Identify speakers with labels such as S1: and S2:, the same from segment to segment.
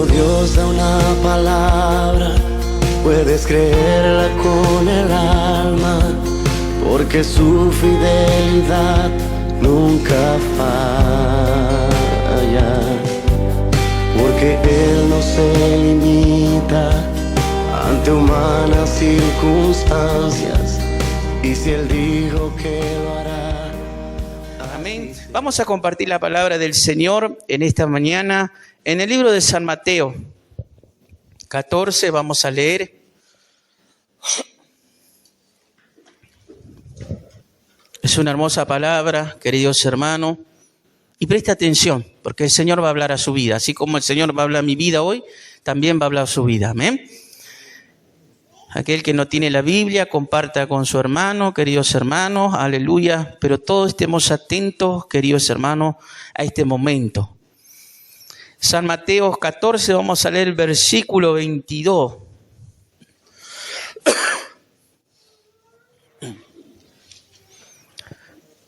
S1: Dios da una palabra, puedes creerla con el alma, porque su fidelidad nunca falla, porque Él no se limita ante humanas circunstancias, y si Él dijo que lo hará.
S2: Amén. Vamos a compartir la palabra del Señor en esta mañana en el libro de San Mateo 14. Vamos a leer. Es una hermosa palabra, queridos hermanos, y presta atención, porque el Señor va a hablar a su vida. Así como el Señor va a hablar a mi vida hoy, también va a hablar a su vida. Amén. Aquel que no tiene la Biblia, comparta con su hermano, queridos hermanos, aleluya. Pero todos estemos atentos, queridos hermanos, a este momento. San Mateo 14, vamos a leer el versículo 22.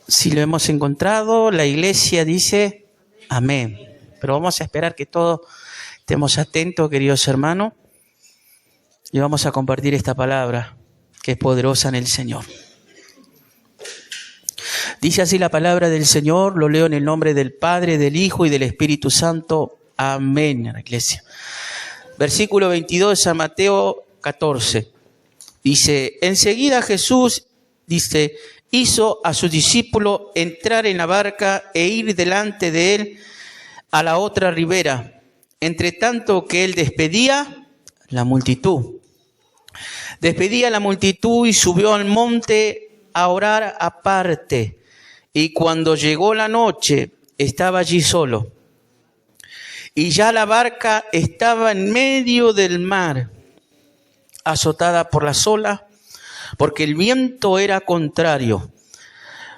S2: Si lo hemos encontrado, la iglesia dice amén. Pero vamos a esperar que todos estemos atentos, queridos hermanos, y vamos a compartir esta palabra que es poderosa en el Señor. Dice así la palabra del Señor, lo leo en el nombre del Padre, del Hijo y del Espíritu Santo. Amén, la iglesia. Versículo 22 de San Mateo 14. Dice, enseguida Jesús, hizo a sus discípulos entrar en la barca e ir delante de él a la otra ribera, entre tanto que él despedía la multitud. Despedía la multitud y subió al monte a orar aparte. Y cuando llegó la noche, estaba allí solo. Y ya la barca estaba en medio del mar, azotada por las olas, porque el viento era contrario.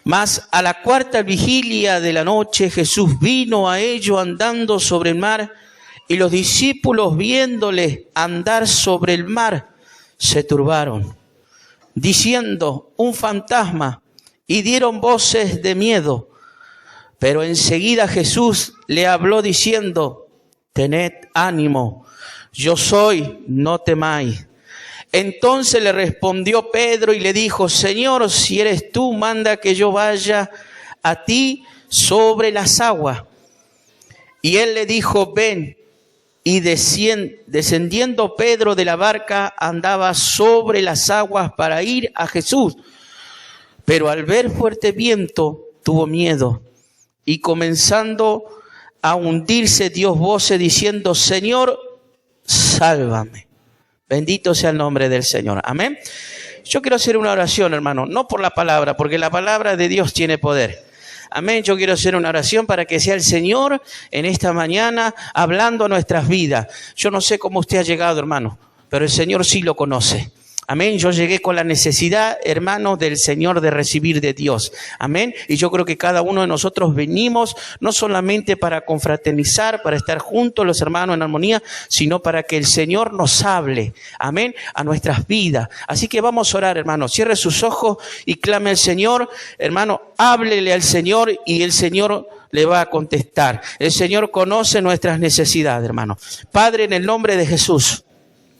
S2: Mas a la cuarta vigilia de la noche Jesús vino a ellos andando sobre el mar, y los discípulos viéndole andar sobre el mar se turbaron, diciendo un fantasma, y dieron voces de miedo. Pero enseguida Jesús le habló diciendo, tened ánimo, yo soy, no temáis. Entonces le respondió Pedro y le dijo, Señor, si eres tú, manda que yo vaya a ti sobre las aguas. Y él le dijo, ven. Y descendiendo Pedro de la barca, andaba sobre las aguas para ir a Jesús. Pero al ver fuerte viento, tuvo miedo. Y comenzando a hundirse, dio voces diciendo, Señor, sálvame. Bendito sea el nombre del Señor. Amén. Yo quiero hacer una oración, hermano, no por la palabra, porque la palabra de Dios tiene poder. Amén. Yo quiero hacer una oración para que sea el Señor en esta mañana hablando a nuestras vidas. Yo no sé cómo usted ha llegado, hermano, pero el Señor sí lo conoce. Amén. Yo llegué con la necesidad, hermano, del Señor de recibir de Dios. Amén. Y yo creo que cada uno de nosotros venimos no solamente para confraternizar, para estar juntos los hermanos en armonía, sino para que el Señor nos hable. Amén. A nuestras vidas. Así que vamos a orar, hermano. Cierre sus ojos y clame al Señor. Hermano, háblele al Señor y el Señor le va a contestar. El Señor conoce nuestras necesidades, hermano. Padre, en el nombre de Jesús.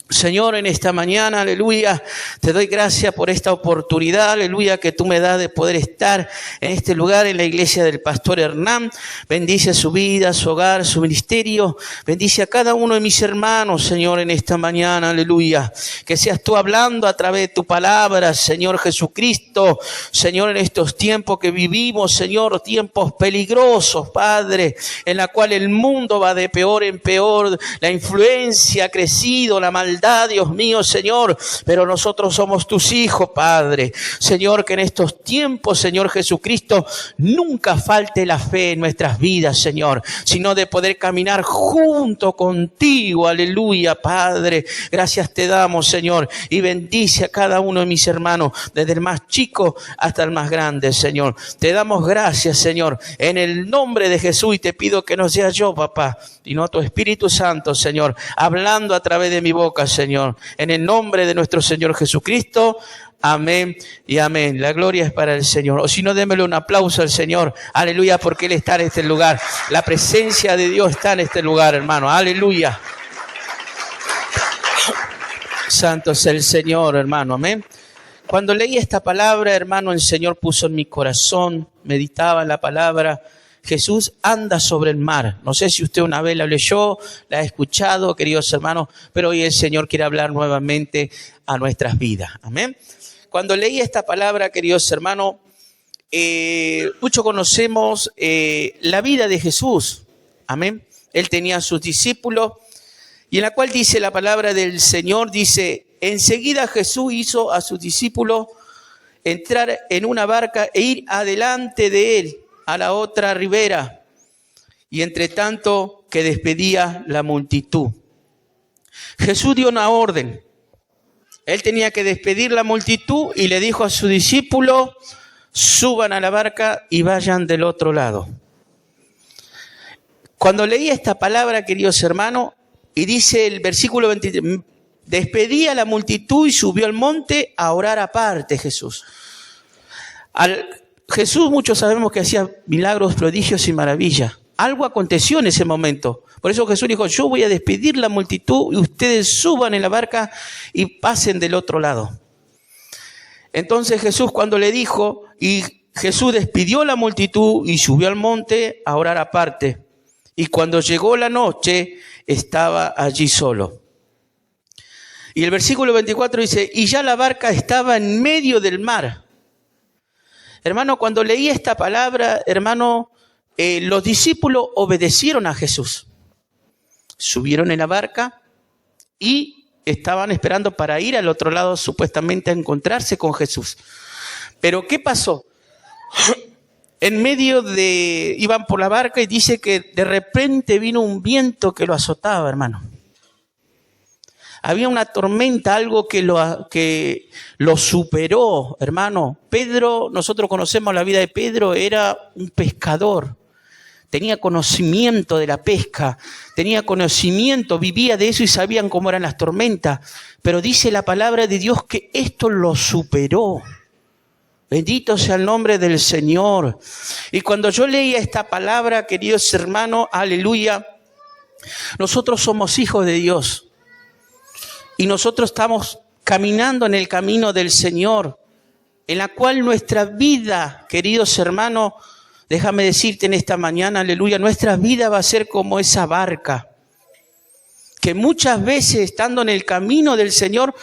S2: Señor, en esta mañana, aleluya, te doy gracias por esta oportunidad, aleluya, que tú me das de poder estar en este lugar, en la iglesia del pastor Hernán. Bendice su vida, su hogar, su ministerio. Bendice a cada uno de mis hermanos, Señor, en esta mañana, aleluya. Que seas tú hablando a través de tu palabra, Señor Jesucristo. Señor, en estos tiempos que vivimos, Señor, tiempos peligrosos, Padre, en la cual el mundo va de peor en peor. La influencia ha crecido, la maldad, Dios mío, Señor, pero nosotros somos tus hijos, Padre. Señor, que en estos tiempos, Señor Jesucristo, nunca falte la fe en nuestras vidas, Señor, sino de poder caminar junto contigo, aleluya, Padre. Gracias te damos, Señor, y bendice a cada uno de mis hermanos, desde el más chico hasta el más grande, Señor. Te damos gracias, Señor, en el nombre de Jesús, y te pido que no sea yo, papá, sino tu Espíritu Santo, Señor, hablando a través de mi boca, Señor, en el nombre de nuestro Señor Jesucristo. Amén y amén. La gloria es para el Señor. O si no, démele un aplauso al Señor. Aleluya, porque Él está en este lugar. La presencia de Dios está en este lugar, hermano. Aleluya. Santo es el Señor, hermano, amén. Cuando leí esta palabra, hermano, el Señor puso en mi corazón, meditaba en la palabra, Jesús anda sobre el mar. No sé si usted una vez la leyó, la ha escuchado, queridos hermanos, pero hoy el Señor quiere hablar nuevamente a nuestras vidas, amén. Cuando leí esta palabra, queridos hermanos, muchos conocemos la vida de Jesús, amén. Él tenía a sus discípulos, y en la cual dice la palabra del Señor, dice, enseguida Jesús hizo a sus discípulos entrar en una barca e ir adelante de él a la otra ribera, y entre tanto que despedía la multitud. Jesús dio una orden. Él tenía que despedir la multitud y le dijo a sus discípulos, suban a la barca y vayan del otro lado. Cuando leí esta palabra, queridos hermanos, y dice el versículo 23, despedía a la multitud y subió al monte a orar aparte Jesús. Jesús, muchos sabemos que hacía milagros, prodigios y maravillas. Algo aconteció en ese momento. Por eso Jesús dijo, yo voy a despedir la multitud y ustedes suban en la barca y pasen del otro lado. Entonces Jesús cuando le dijo, y Jesús despidió la multitud y subió al monte a orar aparte. Y cuando llegó la noche, estaba allí solo. Y el versículo 24 dice, y ya la barca estaba en medio del mar. Hermano, cuando leí esta palabra, hermano, los discípulos obedecieron a Jesús. Subieron en la barca y estaban esperando para ir al otro lado, supuestamente a encontrarse con Jesús. Pero ¿qué pasó? Iban por la barca y dice que de repente vino un viento que lo azotaba, hermano. Había una tormenta, algo que lo superó, hermano. Pedro, nosotros conocemos la vida de Pedro, era un pescador. Tenía conocimiento de la pesca, tenía conocimiento, vivía de eso y sabían cómo eran las tormentas. Pero dice la palabra de Dios que esto lo superó. Bendito sea el nombre del Señor. Y cuando yo leía esta palabra, queridos hermanos, aleluya, nosotros somos hijos de Dios. Y nosotros estamos caminando en el camino del Señor, en la cual nuestra vida, queridos hermanos, déjame decirte en esta mañana, aleluya, nuestra vida va a ser como esa barca, que muchas veces estando en el camino del Señor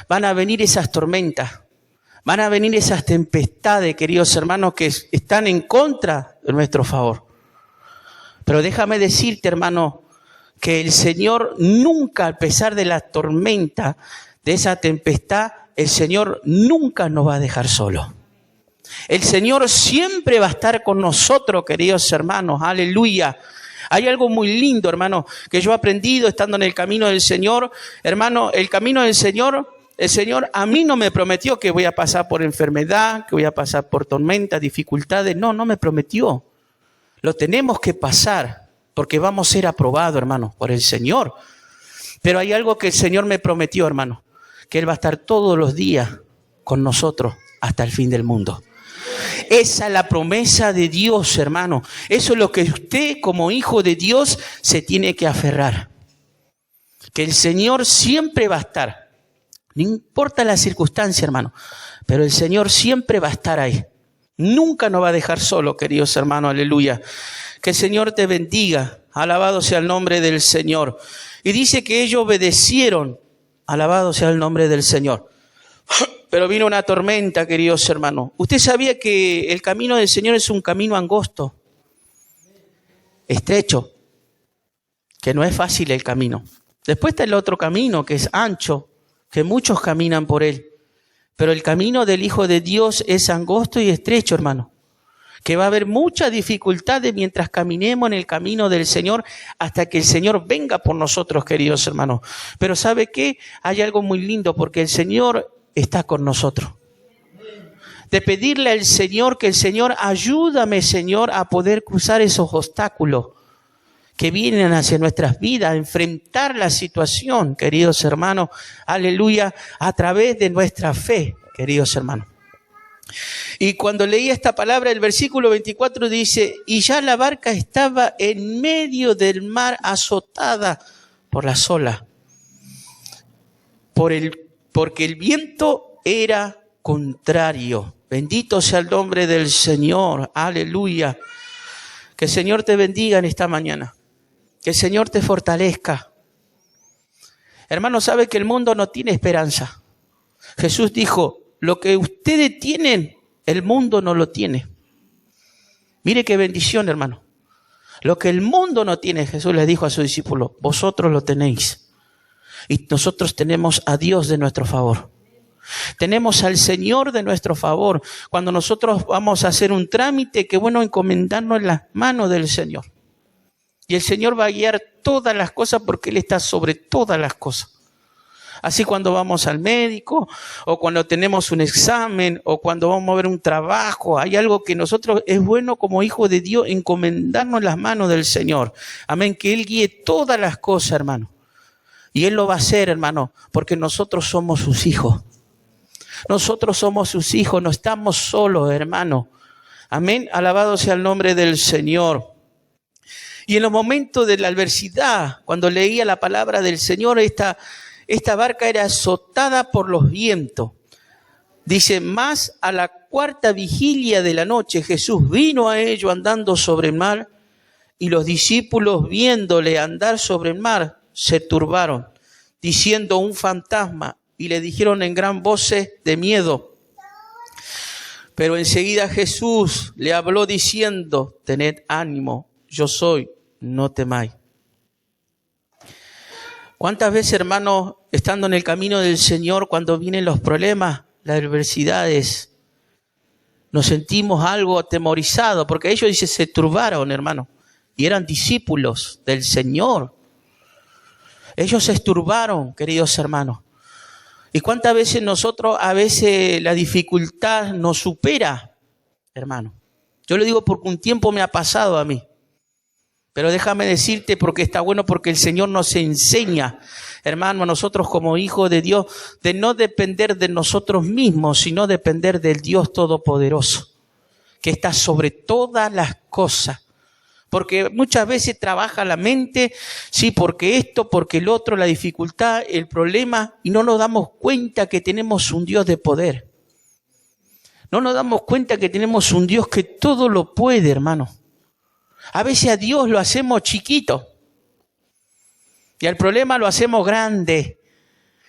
S2: van a venir esas tormentas. Van a venir esas tempestades, queridos hermanos, que están en contra de nuestro favor. Pero déjame decirte, hermano, que el Señor nunca, a pesar de la tormenta, de esa tempestad, el Señor nunca nos va a dejar solos. El Señor siempre va a estar con nosotros, queridos hermanos. Aleluya. Hay algo muy lindo, hermano, que yo he aprendido estando en el camino del Señor. Hermano, el camino del Señor... El Señor a mí no me prometió que voy a pasar por enfermedad, que voy a pasar por tormentas, dificultades. No me prometió. Lo tenemos que pasar porque vamos a ser aprobados, hermano, por el Señor. Pero hay algo que el Señor me prometió, hermano, que Él va a estar todos los días con nosotros hasta el fin del mundo. Esa es la promesa de Dios, hermano. Eso es lo que usted como hijo de Dios se tiene que aferrar. Que el Señor siempre va a estar. No importa la circunstancia, hermano, pero el Señor siempre va a estar ahí. Nunca nos va a dejar solo, queridos hermanos, aleluya. Que el Señor te bendiga, alabado sea el nombre del Señor. Y dice que ellos obedecieron, alabado sea el nombre del Señor. Pero vino una tormenta, queridos hermanos. Usted sabía que el camino del Señor es un camino angosto, estrecho, que no es fácil el camino. Después está el otro camino que es ancho, que muchos caminan por él. Pero el camino del Hijo de Dios es angosto y estrecho, hermano. Que va a haber muchas dificultades mientras caminemos en el camino del Señor hasta que el Señor venga por nosotros, queridos hermanos. Pero ¿sabe qué? Hay algo muy lindo porque el Señor está con nosotros. De pedirle al Señor que el Señor, ayúdame, Señor, a poder cruzar esos obstáculos que vienen hacia nuestras vidas, a enfrentar la situación, queridos hermanos, aleluya, a través de nuestra fe, queridos hermanos. Y cuando leí esta palabra, el versículo 24 dice, y ya la barca estaba en medio del mar azotada por las olas, por el porque el viento era contrario. Bendito sea el nombre del Señor. Aleluya. Que el Señor te bendiga en esta mañana. Que el Señor te fortalezca. Hermano, sabe que el mundo no tiene esperanza. Jesús dijo, lo que ustedes tienen, el mundo no lo tiene. Mire qué bendición, hermano. Lo que el mundo no tiene, Jesús les dijo a sus discípulos, vosotros lo tenéis. Y nosotros tenemos a Dios de nuestro favor. Tenemos al Señor de nuestro favor. Cuando nosotros vamos a hacer un trámite, qué bueno encomendarnos en las manos del Señor. Y el Señor va a guiar todas las cosas porque Él está sobre todas las cosas. Así cuando vamos al médico, o cuando tenemos un examen, o cuando vamos a ver un trabajo, hay algo que nosotros es bueno como hijos de Dios encomendarnos en las manos del Señor. Amén, que Él guíe todas las cosas, hermano. Y Él lo va a hacer, hermano, porque nosotros somos sus hijos. Nosotros somos sus hijos, no estamos solos, hermano. Amén, alabado sea el nombre del Señor. Y en los momentos de la adversidad, cuando leía la palabra del Señor, esta barca era azotada por los vientos. Dice, más a la cuarta vigilia de la noche, Jesús vino a ellos andando sobre el mar, y los discípulos, viéndole andar sobre el mar, se turbaron, diciendo un fantasma, y le dijeron en gran voz de miedo. Pero enseguida Jesús le habló diciendo, tened ánimo, yo soy, no temáis. ¿Cuántas veces, hermanos, estando en el camino del Señor, cuando vienen los problemas, las adversidades, nos sentimos algo atemorizados? Porque ellos, dice, se turbaron, hermano, y eran discípulos del Señor. Ellos se turbaron, queridos hermanos. ¿Y cuántas veces nosotros, a veces la dificultad nos supera, hermano? Yo le digo porque un tiempo me ha pasado a mí. Pero déjame decirte, porque está bueno, porque el Señor nos enseña, hermano, a nosotros como hijos de Dios, de no depender de nosotros mismos, sino depender del Dios Todopoderoso, que está sobre todas las cosas. Porque muchas veces trabaja la mente, sí, porque esto, porque el otro, la dificultad, el problema, y no nos damos cuenta que tenemos un Dios de poder. No nos damos cuenta que tenemos un Dios que todo lo puede, hermano. A veces a Dios lo hacemos chiquito y al problema lo hacemos grande.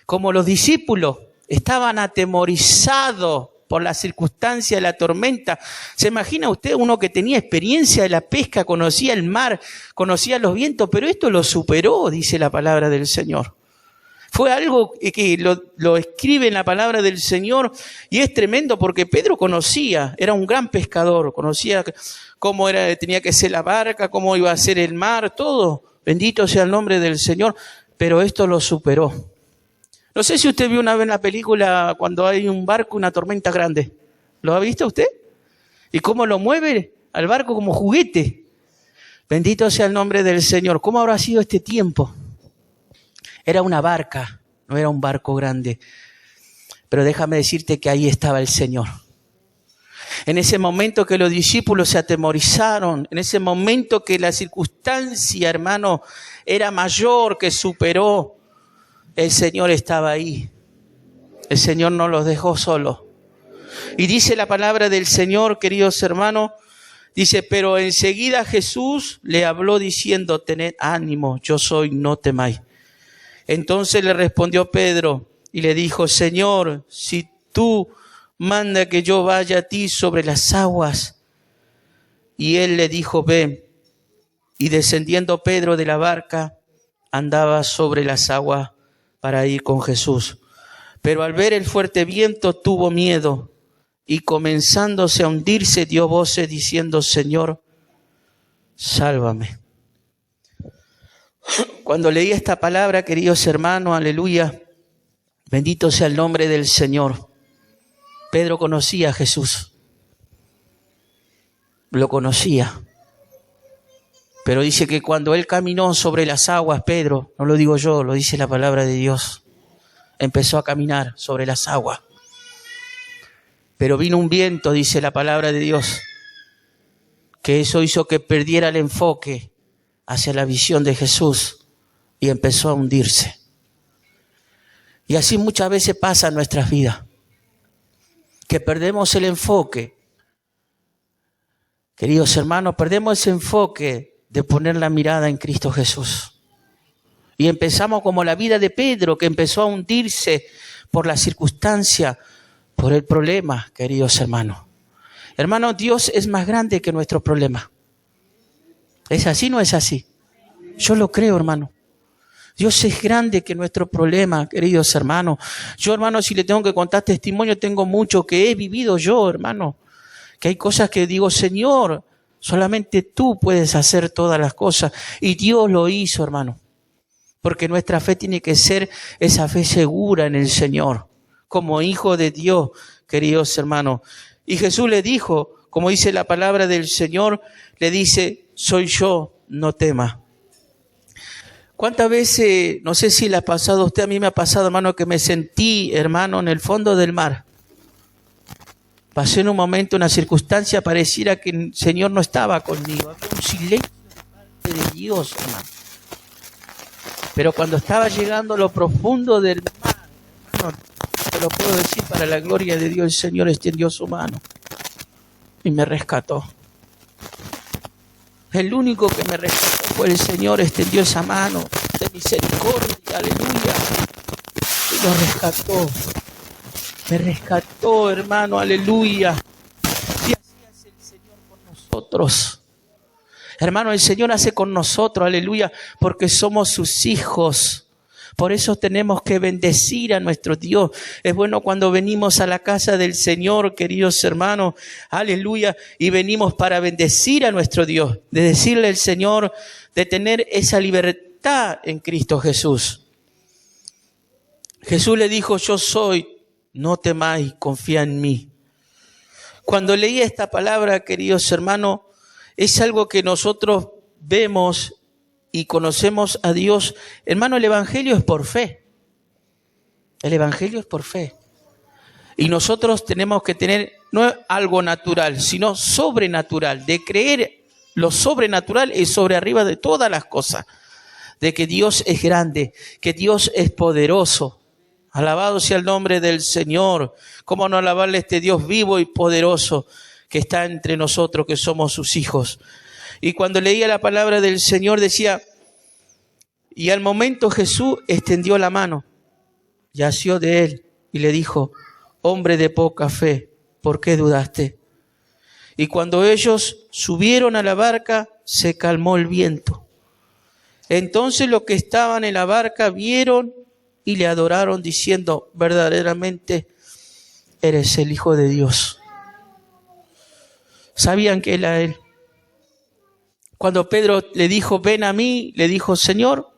S2: Como los discípulos estaban atemorizados por la circunstancia de la tormenta. ¿Se imagina usted uno que tenía experiencia de la pesca, conocía el mar, conocía los vientos, pero esto lo superó, dice la palabra del Señor? Fue algo que lo escribe en la palabra del Señor y es tremendo porque Pedro conocía, era un gran pescador, conocía cómo tenía que ser la barca, cómo iba a ser el mar, todo. Bendito sea el nombre del Señor, pero esto lo superó. No sé si usted vio una vez la película cuando hay un barco, una tormenta grande. ¿Lo ha visto usted? ¿Y cómo lo mueve al barco como juguete? Bendito sea el nombre del Señor. ¿Cómo habrá sido este tiempo? Era una barca, no era un barco grande. Pero déjame decirte que ahí estaba el Señor. En ese momento que los discípulos se atemorizaron, en ese momento que la circunstancia, hermano, era mayor, que superó, el Señor estaba ahí. El Señor no los dejó solos. Y dice la palabra del Señor, queridos hermanos, dice, pero enseguida Jesús le habló diciendo, tened ánimo, yo soy, no temáis. Entonces le respondió Pedro y le dijo, Señor, si tú manda que yo vaya a ti sobre las aguas. Y él le dijo, ve. Y descendiendo Pedro de la barca, andaba sobre las aguas para ir con Jesús. Pero al ver el fuerte viento tuvo miedo y comenzándose a hundirse dio voces diciendo, Señor, sálvame. Cuando leí esta palabra, queridos hermanos, aleluya, bendito sea el nombre del Señor. Pedro conocía a Jesús, lo conocía, pero dice que cuando él caminó sobre las aguas, Pedro, no lo digo yo, lo dice la palabra de Dios, empezó a caminar sobre las aguas. Pero vino un viento, dice la palabra de Dios, que eso hizo que perdiera el enfoque hacia la visión de Jesús y empezó a hundirse. Y así muchas veces pasa en nuestras vidas, que perdemos el enfoque. Queridos hermanos, perdemos ese enfoque de poner la mirada en Cristo Jesús. Y empezamos como la vida de Pedro, que empezó a hundirse por la circunstancia, por el problema, queridos hermanos. Hermanos, Dios es más grande que nuestro problema. ¿Es así o no es así? Yo lo creo, hermano. Dios es grande que nuestro problema, queridos hermanos. Yo, hermano, si le tengo que contar testimonio, tengo mucho que he vivido yo, hermano. Que hay cosas que digo, Señor, solamente tú puedes hacer todas las cosas. Y Dios lo hizo, hermano. Porque nuestra fe tiene que ser esa fe segura en el Señor. Como hijo de Dios, queridos hermanos. Y Jesús le dijo, como dice la palabra del Señor, le dice, soy yo, no temas. ¿Cuántas veces, no sé si le ha pasado a usted, a mí me ha pasado, hermano, que me sentí, hermano, en el fondo del mar? Pasé en un momento, una circunstancia, pareciera que el Señor no estaba conmigo. Había un silencio de parte de Dios, hermano. Pero cuando estaba llegando a lo profundo del mar, hermano, te lo puedo decir, para la gloria de Dios, el Señor extendió su mano y me rescató. El único que me rescató fue el Señor, extendió esa mano de misericordia, aleluya, y lo rescató. Me rescató, hermano, aleluya. Y así hace el Señor con nosotros. Hermano, el Señor hace con nosotros, aleluya, porque somos sus hijos. Por eso tenemos que bendecir a nuestro Dios. Es bueno cuando venimos a la casa del Señor, queridos hermanos, aleluya, y venimos para bendecir a nuestro Dios, de decirle al Señor, de tener esa libertad en Cristo Jesús. Jesús le dijo, yo soy, no temáis, confía en mí. Cuando leí esta palabra, queridos hermanos, es algo que nosotros vemos y conocemos a Dios. Hermano, el Evangelio es por fe. El Evangelio es por fe. Y nosotros tenemos que tener, no algo natural, sino sobrenatural. De creer lo sobrenatural es sobre arriba de todas las cosas. De que Dios es grande, que Dios es poderoso. Alabado sea el nombre del Señor. ¿Cómo no alabarle a este Dios vivo y poderoso que está entre nosotros, que somos sus hijos? Y cuando leía la palabra del Señor decía, y al momento Jesús extendió la mano, y asió de él y le dijo, hombre de poca fe, ¿por qué dudaste? Y cuando ellos subieron a la barca, se calmó el viento. Entonces los que estaban en la barca vieron y le adoraron diciendo, verdaderamente eres el Hijo de Dios. Sabían que era él. Cuando Pedro le dijo, ven a mí, le dijo, Señor,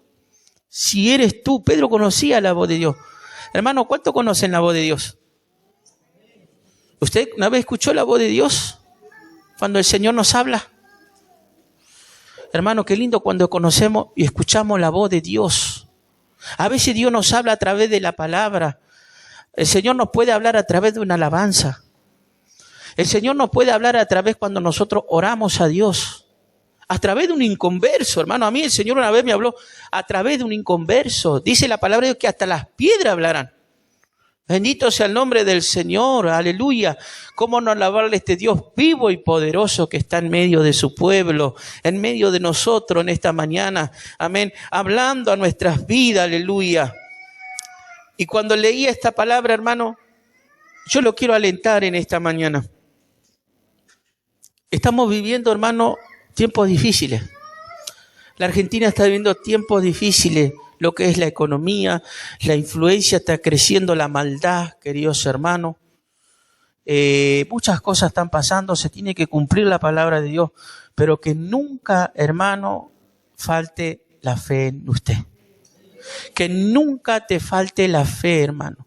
S2: si eres tú. Pedro conocía la voz de Dios. Hermano, ¿cuánto conocen la voz de Dios? ¿Usted una vez escuchó la voz de Dios? Cuando el Señor nos habla. Hermano, qué lindo cuando conocemos y escuchamos la voz de Dios. A veces Dios nos habla a través de la palabra. El Señor nos puede hablar a través de una alabanza. El Señor nos puede hablar a través cuando nosotros oramos a Dios. A través de un inconverso, hermano. A mí el Señor una vez me habló a través de un inconverso. Dice la palabra de Dios que hasta las piedras hablarán. Bendito sea el nombre del Señor, aleluya. ¿Cómo no alabarle a este Dios vivo y poderoso que está en medio de su pueblo, en medio de nosotros en esta mañana? Amén. Hablando a nuestras vidas, aleluya. Y cuando leía esta palabra, hermano, yo lo quiero alentar en esta mañana. Estamos viviendo, hermano, tiempos difíciles. La Argentina está viviendo tiempos difíciles. Lo que es la economía, la influencia, está creciendo la maldad, queridos hermanos. Muchas cosas están pasando, se tiene que cumplir la palabra de Dios, pero que nunca, hermano, falte la fe en usted. Que nunca te falte la fe, hermano.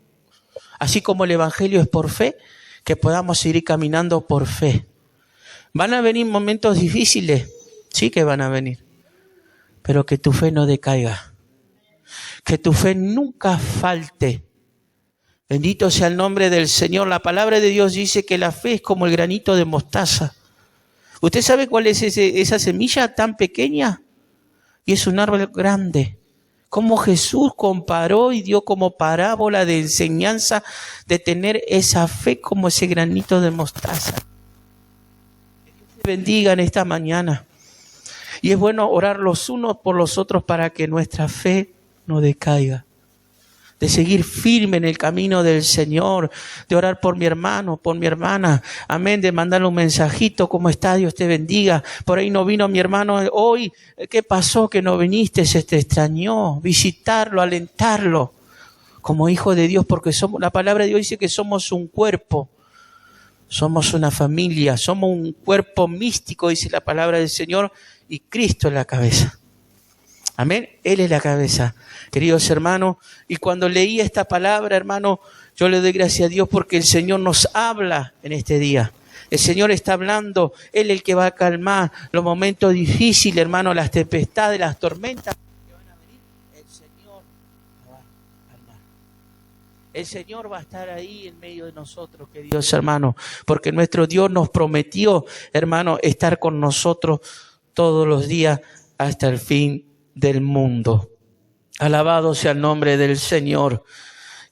S2: Así como el Evangelio es por fe, que podamos seguir caminando por fe. ¿Van a venir momentos difíciles? Sí que van a venir, pero que tu fe no decaiga. Que tu fe nunca falte. Bendito sea el nombre del Señor. La palabra de Dios dice que la fe es como el granito de mostaza. ¿Usted sabe cuál es esa semilla tan pequeña? Y es un árbol grande, Cómo Jesús comparó y dio como parábola de enseñanza de tener esa fe como ese granito de mostaza. Que Dios te bendiga en esta mañana. Y es bueno orar los unos por los otros para que nuestra fe no decaiga. De seguir firme en el camino del Señor, de orar por mi hermano, por mi hermana, amén, de mandarle un mensajito, ¿cómo está? Dios te bendiga. Por ahí no vino mi hermano hoy, ¿qué pasó que no viniste? Se te extrañó, visitarlo, alentarlo, como hijo de Dios, porque la palabra de Dios dice que somos un cuerpo, somos una familia, somos un cuerpo místico, dice la palabra del Señor, y Cristo es la cabeza. Amén, Él es la cabeza, queridos hermanos. Y cuando leí esta palabra, hermano, yo le doy gracias a Dios porque el Señor nos habla en este día. El Señor está hablando, Él es el que va a calmar los momentos difíciles, hermano, las tempestades, las tormentas que van a venir. El Señor va a calmar. El Señor va a estar ahí en medio de nosotros, queridos hermanos, porque nuestro Dios nos prometió, hermano, estar con nosotros todos los días hasta el fin del mundo. Alabado sea el nombre del Señor.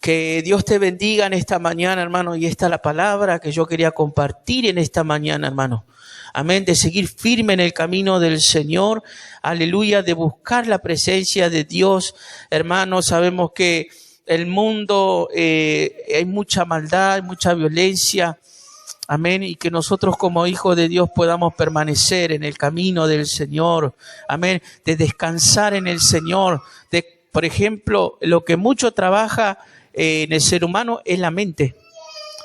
S2: Que Dios te bendiga en esta mañana, hermano, y esta es la palabra que yo quería compartir en esta mañana, hermano. Amén, de seguir firme en el camino del Señor, aleluya, de buscar la presencia de Dios, hermano. Sabemos que el mundo, hay mucha maldad, hay mucha violencia. Amén, y que nosotros como hijos de Dios podamos permanecer en el camino del Señor. Amén, de descansar en el Señor. Por ejemplo, lo que mucho trabaja en el ser humano es la mente.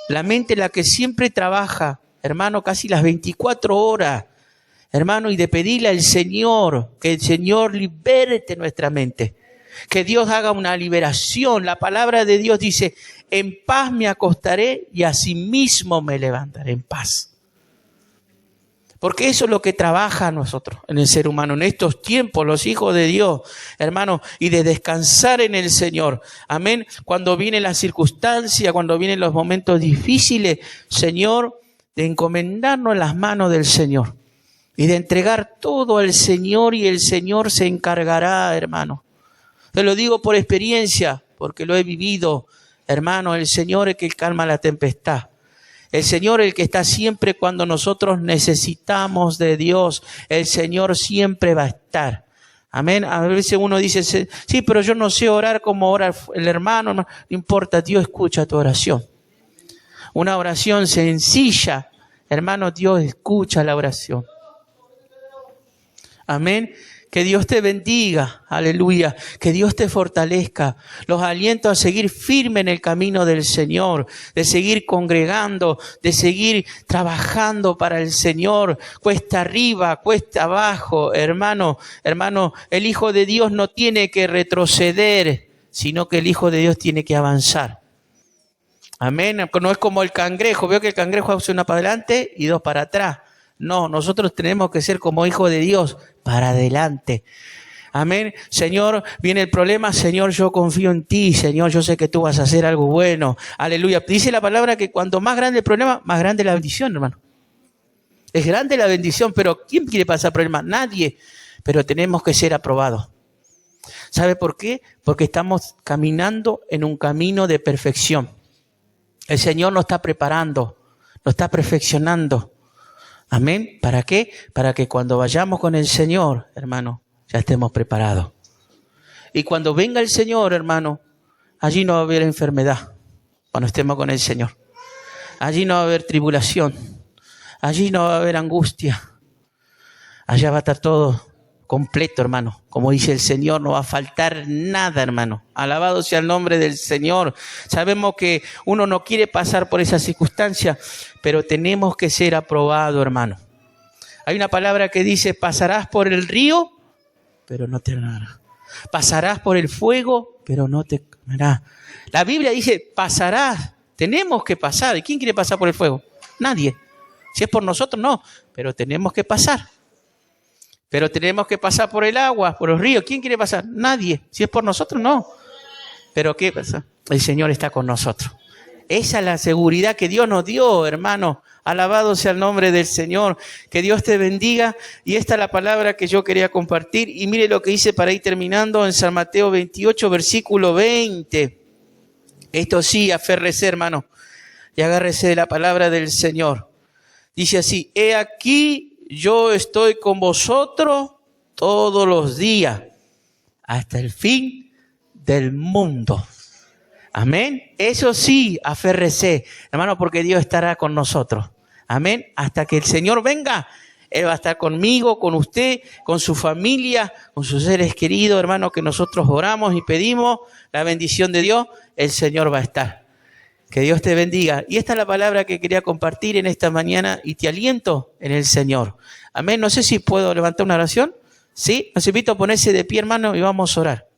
S2: La mente es la que siempre trabaja, hermano, casi las 24 horas. Hermano, y de pedirle al Señor, que el Señor liberte nuestra mente. Que Dios haga una liberación. La palabra de Dios dice, en paz me acostaré y asimismo me levantaré en paz. Porque eso es lo que trabaja a nosotros, en el ser humano, en estos tiempos, los hijos de Dios, hermanos, y de descansar en el Señor. Amén. Cuando vienen las circunstancias, cuando vienen los momentos difíciles, Señor, de encomendarnos en las manos del Señor y de entregar todo al Señor y el Señor se encargará, hermano. Te lo digo por experiencia, porque lo he vivido, hermano. El Señor es el que calma la tempestad. El Señor es el que está siempre cuando nosotros necesitamos de Dios. El Señor siempre va a estar. Amén. A veces uno dice, sí, pero yo no sé orar como ora el hermano. No importa, Dios escucha tu oración. Una oración sencilla, hermano, Dios escucha la oración. Amén. Que Dios te bendiga, aleluya, que Dios te fortalezca. Los aliento a seguir firme en el camino del Señor, de seguir congregando, de seguir trabajando para el Señor, cuesta arriba, cuesta abajo, hermano, el Hijo de Dios no tiene que retroceder, sino que el Hijo de Dios tiene que avanzar. Amén, no es como el cangrejo, veo que el cangrejo hace una para adelante y dos para atrás. No, nosotros tenemos que ser como hijos de Dios, para adelante. Amén. Señor, viene el problema. Señor, yo confío en ti. Señor, yo sé que tú vas a hacer algo bueno. Aleluya. Dice la palabra que cuanto más grande el problema, más grande la bendición, hermano. Es grande la bendición, pero ¿quién quiere pasar problemas? Nadie. Pero tenemos que ser aprobados. ¿Sabe por qué? Porque estamos caminando en un camino de perfección. El Señor nos está preparando, nos está perfeccionando. Amén. ¿Para qué? Para que cuando vayamos con el Señor, hermano, ya estemos preparados. Y cuando venga el Señor, hermano, allí no va a haber enfermedad. Cuando estemos con el Señor. Allí no va a haber tribulación. Allí no va a haber angustia. Allá va a estar todo completo, hermano. Como dice el Señor, no va a faltar nada, hermano. Alabado sea el nombre del Señor. Sabemos que uno no quiere pasar por esa circunstancia, pero tenemos que ser aprobados, hermano. Hay una palabra que dice, pasarás por el río, pero no te quemará. Pasarás por el fuego, pero no te quemará. La Biblia dice, pasarás. Tenemos que pasar. ¿Y quién quiere pasar por el fuego? Nadie. Si es por nosotros, no. Pero tenemos que pasar. Pero tenemos que pasar por el agua, por los ríos. ¿Quién quiere pasar? Nadie. Si es por nosotros, no. Pero ¿qué pasa? El Señor está con nosotros. Esa es la seguridad que Dios nos dio, hermano. Alabado sea el nombre del Señor. Que Dios te bendiga. Y esta es la palabra que yo quería compartir. Y mire lo que dice para ir terminando en San Mateo 28, versículo 20. Esto sí, aférrese, hermano, y agárrese de la palabra del Señor. Dice así: he aquí, yo estoy con vosotros todos los días, hasta el fin del mundo. Amén. Eso sí, aférrese, hermano, porque Dios estará con nosotros. Amén. Hasta que el Señor venga, Él va a estar conmigo, con usted, con su familia, con sus seres queridos, hermano, que nosotros oramos y pedimos la bendición de Dios. El Señor va a estar. Que Dios te bendiga. Y esta es la palabra que quería compartir en esta mañana y te aliento en el Señor. Amén. No sé si puedo levantar una oración. ¿Sí? Los invito a ponerse de pie, hermano, y vamos a orar.